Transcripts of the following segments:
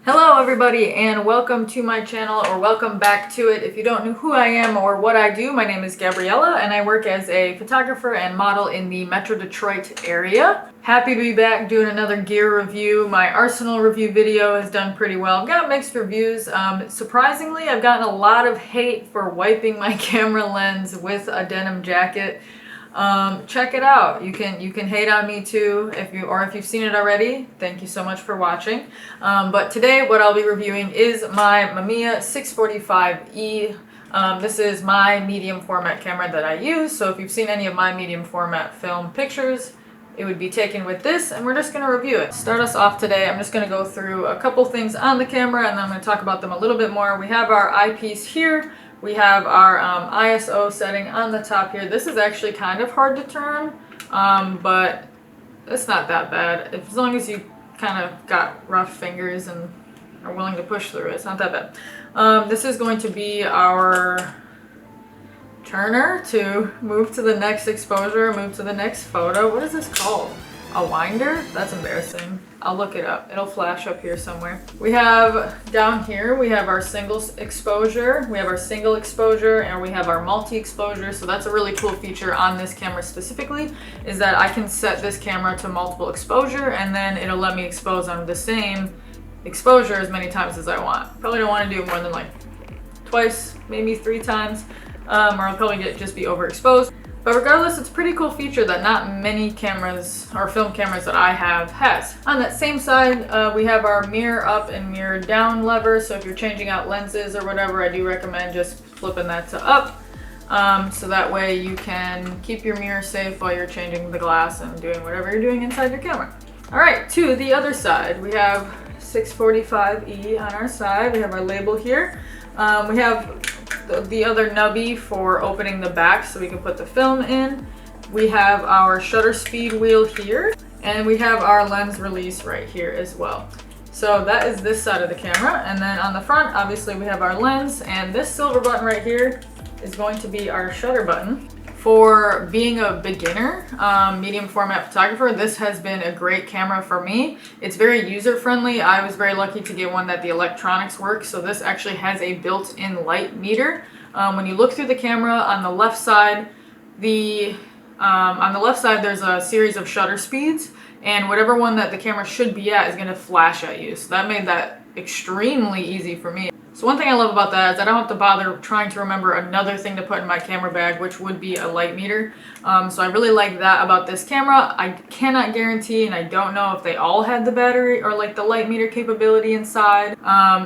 Hello everybody and welcome to my channel, or welcome back to it if you don't know who I am or what I do. My name is Gabriella and I work as a photographer and model in the Metro Detroit area. Happy to be back doing another gear review. My Arsenal review video has done pretty well. I've got mixed reviews. Surprisingly, I've gotten a lot of hate for wiping my camera lens with a denim jacket. Check it out. You can hate on me too if you've seen it already. Thank you so much for watching. But today what I'll be reviewing is my Mamiya 645E. This is my medium format camera that I use. So if you've seen any of my medium format film pictures, it would be taken with this, and we're just going to review it. Start us off today, I'm just going to go through a couple things on the camera and then I'm going to talk about them a little bit more. We have our eyepiece here. We have our ISO setting on the top here. This is actually kind of hard to turn, but it's not that bad. As long as you kind of got rough fingers and are willing to push through it, it's not that bad. This is going to be our turner to move to the next exposure, move to the next photo. What is this called? A winder? That's embarrassing. I'll look it up. It'll flash up here somewhere. We have down here, we have our single exposure, we have our single exposure, and we have our multi-exposure. So that's a really cool feature on this camera specifically, is that I can set this camera to multiple exposure and then it'll let me expose on the same exposure as many times as I want. Probably don't want to do more than like twice, maybe 3 times, or I'll probably just be overexposed. But regardless, it's a pretty cool feature that not many cameras or film cameras that I have has. On that same side, we have our mirror up and mirror down lever. So if you're changing out lenses or whatever, I do recommend just flipping that to up. So that way you can keep your mirror safe while you're changing the glass and doing whatever you're doing inside your camera. All right, to the other side, we have 645E on our side. We have our label here. We have the other nubby for opening the back so we can put the film in. We have our shutter speed wheel here, and we have our lens release right here as well. So that is this side of the camera, and then on the front obviously we have our lens, and this silver button right here is going to be our shutter button. For being a beginner medium format photographer, this has been a great camera for me. It's very user friendly. I was very lucky to get one that the electronics work. So this actually has a built-in light meter. When you look through the camera on the left side, there's a series of shutter speeds, and whatever one that the camera should be at is going to flash at you. So that made that extremely easy for me. So one thing I love about that is I don't have to bother trying to remember another thing to put in my camera bag, which would be a light meter. So I really like that about this camera. I cannot guarantee, and I don't know if they all had the battery or like the light meter capability inside.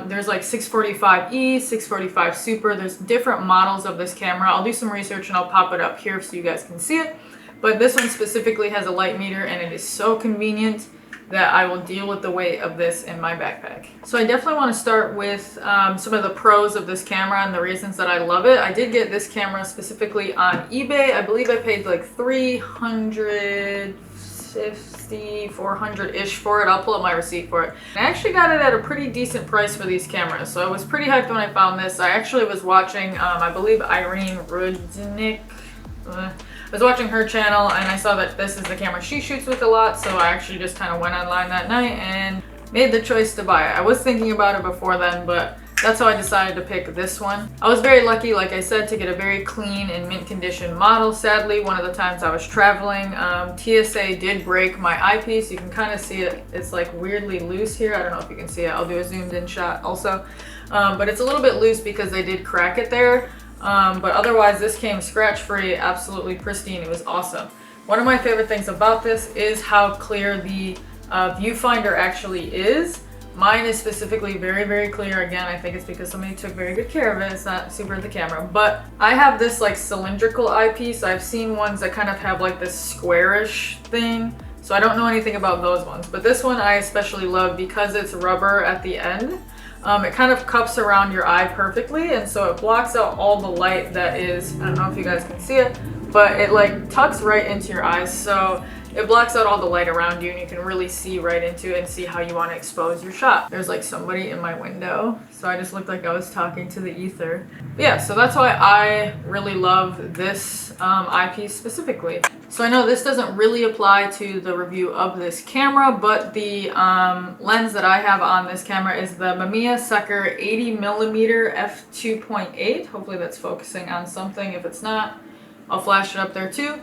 There's like 645E, 645 Super. There's different models of this camera. I'll do some research and I'll pop it up here so you guys can see it. But this one specifically has a light meter, and it is so convenient that I will deal with the weight of this in my backpack. So I definitely want to start with some of the pros of this camera and the reasons that I love it. I did get this camera specifically on eBay. I believe I paid like $350, $400-ish for it. I'll pull up my receipt for it. I actually got it at a pretty decent price for these cameras, so I was pretty hyped when I found this. I actually was watching, I believe Irene Rudnick. I was watching her channel and I saw that this is the camera she shoots with a lot, so I actually just kind of went online that night and made the choice to buy it. I was thinking about it before then, but that's how I decided to pick this one. I was very lucky, like I said, to get a very clean and mint condition model. Sadly, one of the times I was traveling, TSA did break my eyepiece. You can kind of see it. It's like weirdly loose here. I don't know if you can see it. I'll do a zoomed in shot also. But it's a little bit loose because they did crack it there. But otherwise this came scratch free, absolutely pristine. It was awesome. One of my favorite things about this is how clear the viewfinder actually is. Mine is specifically very, very clear. Again, I think it's because somebody took very good care of it. It's not super at the camera, but I have this like cylindrical eyepiece. I've seen ones that kind of have like this squarish thing. So I don't know anything about those ones, but this one I especially love because it's rubber at the end. It kind of cups around your eye perfectly, and so it blocks out all the light that is, I don't know if you guys can see it, but it like tucks right into your eyes, so it blocks out all the light around you and you can really see right into it and see how you want to expose your shot. There's like somebody in my window, so I just looked like I was talking to the ether. But yeah, so that's why I really love this eyepiece specifically. So I know this doesn't really apply to the review of this camera, but the lens that I have on this camera is the Mamiya Sucker 80mm f2.8. Hopefully that's focusing on something. If it's not, I'll flash it up there too.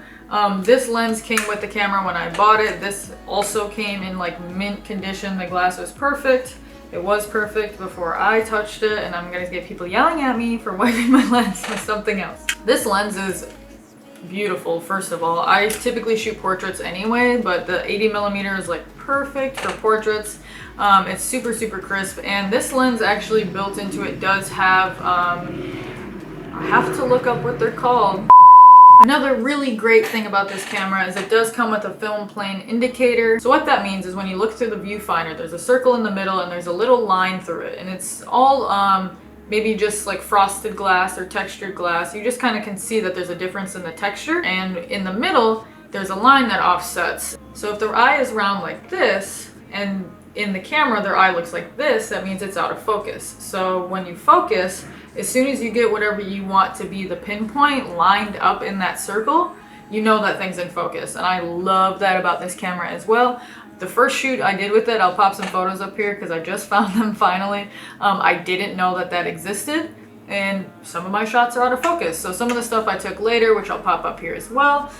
This lens came with the camera when I bought it. This also came in like mint condition. The glass was perfect. It was perfect before I touched it, and I'm gonna get people yelling at me for wiping my lens with something else. This lens is beautiful. First of all, I typically shoot portraits anyway, but the 80mm is like perfect for portraits. It's super crisp, and this lens actually built into it does have I have to look up what they're called. Another really great thing about this camera is it does come with a film plane indicator. So what that means is when you look through the viewfinder, there's a circle in the middle and there's a little line through it, and it's all maybe just like frosted glass or textured glass. You just kind of can see that there's a difference in the texture, and in the middle there's a line that offsets. So if their eye is round like this and in the camera their eye looks like this, that means it's out of focus. So when you focus, as soon as you get whatever you want to be the pinpoint lined up in that circle, you know that thing's in focus. And I love that about this camera as well. The first shoot I did with it, I'll pop some photos up here because I just found them finally. I didn't know that that existed, and some of my shots are out of focus. So some of the stuff I took later, which I'll pop up here as well,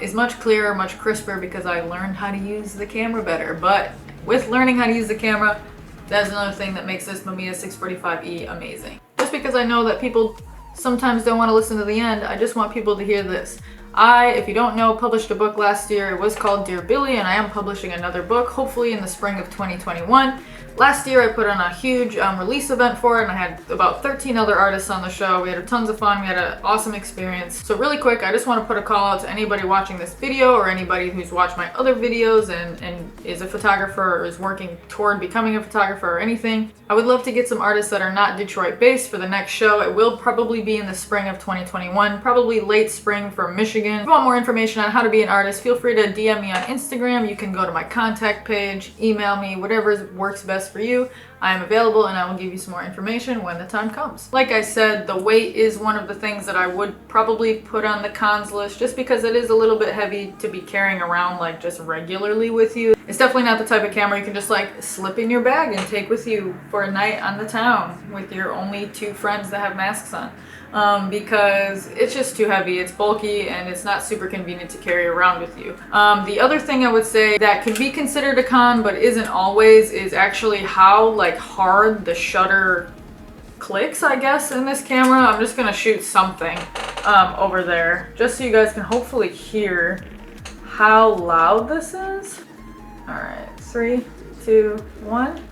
is much clearer, much crisper because I learned how to use the camera better. But with learning how to use the camera, that's another thing that makes this Mamiya 645E amazing. Just because I know that people sometimes don't want to listen to the end, I just want people to hear this. I, if you don't know, published a book last year. It was called Dear Billy, and I am publishing another book, hopefully in the spring of 2021. Last year I put on a huge release event for it, and I had about 13 other artists on the show. We had tons of fun. We had an awesome experience. So really quick, I just want to put a call out to anybody watching this video or anybody who's watched my other videos and is a photographer or is working toward becoming a photographer or anything. I would love to get some artists that are not Detroit based for the next show. It will probably be in the spring of 2021, probably late spring for Michigan. If you want more information on how to be an artist, feel free to DM me on Instagram. You can go to my contact page, email me, whatever works best for you. I am available and I will give you some more information when the time comes. Like I said, the weight is one of the things that I would probably put on the cons list just because it is a little bit heavy to be carrying around like just regularly with you. It's definitely not the type of camera you can just like slip in your bag and take with you for a night on the town with your only 2 friends that have masks on. Because it's just too heavy, it's bulky, and it's not super convenient to carry around with you. The other thing I would say that can be considered a con but isn't always is actually how like hard the shutter clicks, I guess, in this camera. I'm just gonna shoot something over there just so you guys can hopefully hear how loud this is. All right, 3, 2, 1.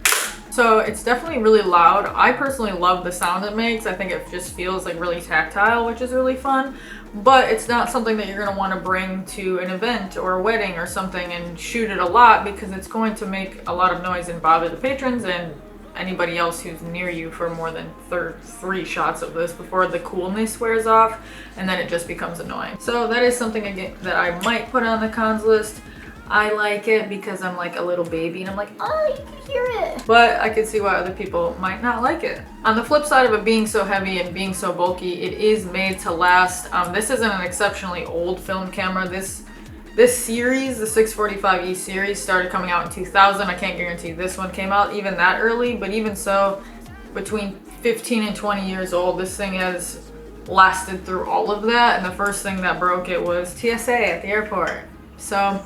So it's definitely really loud. I personally love the sound it makes. I think it just feels like really tactile, which is really fun. But it's not something that you're going to want to bring to an event or a wedding or something and shoot it a lot, because it's going to make a lot of noise and bother the patrons and anybody else who's near you for more than 3 shots of this before the coolness wears off, and then it just becomes annoying. So that is something again that I might put on the cons list. I like it because I'm like a little baby and I'm like, oh, you can hear it. But I can see why other people might not like it. On the flip side of it being so heavy and being so bulky, it is made to last. This isn't an exceptionally old film camera. This series, the 645E series, started coming out in 2000. I can't guarantee this one came out even that early, but even so, between 15 and 20 years old, this thing has lasted through all of that. And the first thing that broke it was TSA at the airport. So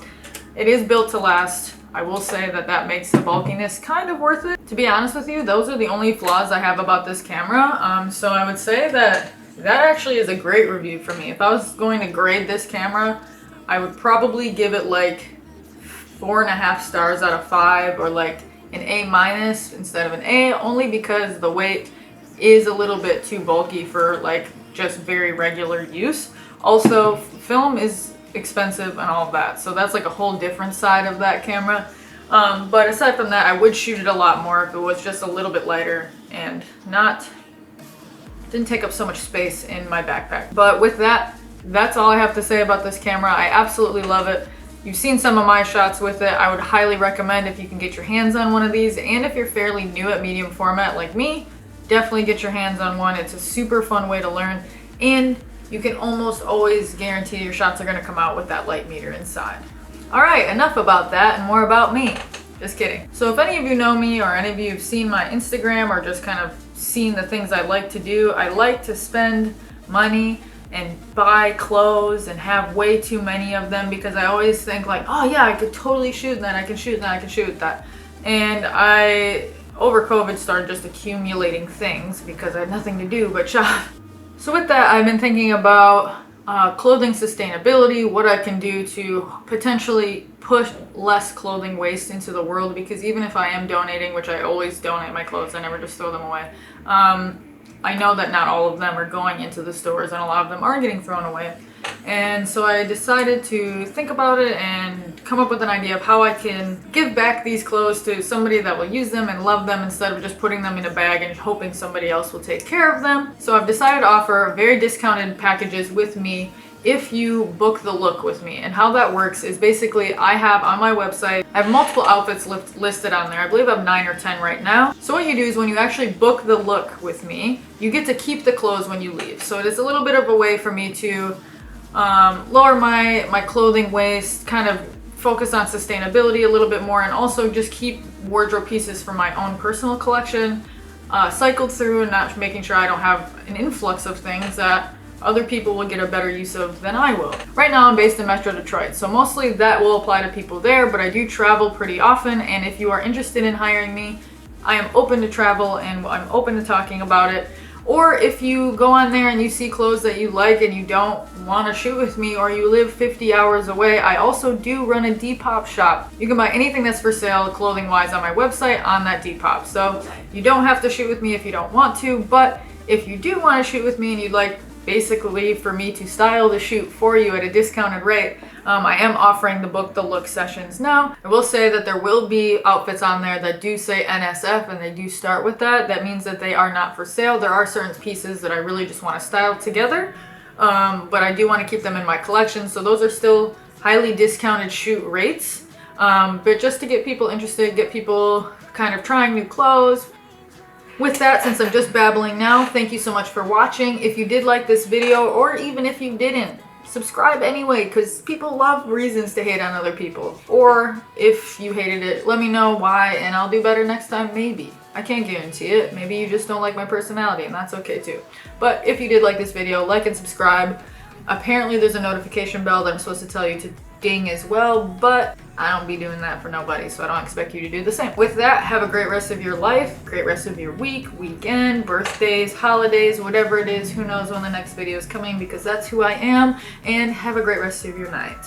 it is built to last. I will say that that makes the bulkiness kind of worth it. To be honest with you, those are the only flaws I have about this camera. So I would say that actually is a great review for me. If I was going to grade this camera, I would probably give it like 4.5 stars out of 5, or like an A- instead of an A, only because the weight is a little bit too bulky for like just very regular use. Also, film is expensive and all of that, so that's like a whole different side of that camera. But aside from that, I would shoot it a lot more if it was just a little bit lighter and didn't take up so much space in my backpack. But with that, that's all I have to say about this camera. I absolutely love it. You've seen some of my shots with it. I would highly recommend if you can get your hands on one of these, and if you're fairly new at medium format like me, definitely get your hands on one. It's a super fun way to learn, and you can almost always guarantee your shots are going to come out with that light meter inside. All right, enough about that and more about me. Just kidding. So if any of you know me or any of you have seen my Instagram or just kind of seen the things I like to do, I like to spend money and buy clothes and have way too many of them because I always think like, oh yeah, I could totally shoot that, I can shoot that, I can shoot that. And I, over COVID, started just accumulating things because I had nothing to do but shop. So with that, I've been thinking about clothing sustainability, what I can do to potentially push less clothing waste into the world, because even if I am donating, which I always donate my clothes, I never just throw them away, I know that not all of them are going into the stores and a lot of them are getting thrown away. And so I decided to think about it and come up with an idea of how I can give back these clothes to somebody that will use them and love them instead of just putting them in a bag and hoping somebody else will take care of them. So I've decided to offer very discounted packages with me if you book the look with me. And how that works is basically I have on my website, I have multiple outfits listed on there. I believe I have 9 or 10 right now. So what you do is when you actually book the look with me, you get to keep the clothes when you leave. So it is a little bit of a way for me to lower my clothing waste, kind of focus on sustainability a little bit more, and also just keep wardrobe pieces from my own personal collection cycled through and not making sure I don't have an influx of things that other people will get a better use of than I will. Right now I'm based in Metro Detroit, so mostly that will apply to people there, but I do travel pretty often, and if you are interested in hiring me, I am open to travel and I'm open to talking about it. Or if you go on there and you see clothes that you like and you don't want to shoot with me, or you live 50 hours away, I also do run a Depop shop. You can buy anything that's for sale clothing wise on my website on that Depop. So you don't have to shoot with me if you don't want to, but if you do want to shoot with me and you'd like basically for me to style the shoot for you at a discounted rate, I am offering the book the look sessions now. I will say that there will be outfits on there that do say NSF and they do start with that. That means that they are not for sale. There are certain pieces that I really just want to style together, but I do want to keep them in my collection. So those are still highly discounted shoot rates, but just to get people interested, get people kind of trying new clothes. With that, since I'm just babbling now, thank you so much for watching. If you did like this video, or even if you didn't, subscribe anyway, because people love reasons to hate on other people. Or if you hated it, let me know why and I'll do better next time, maybe. I can't guarantee it. Maybe you just don't like my personality, and that's okay too. But if you did like this video, like and subscribe. Apparently there's a notification bell that I'm supposed to tell you to ding as well, but I don't be doing that for nobody, so I don't expect you to do the same. With that, have a great rest of your life, great rest of your week, weekend, birthdays, holidays, whatever it is. Who knows when the next video is coming, because that's who I am. And have a great rest of your night.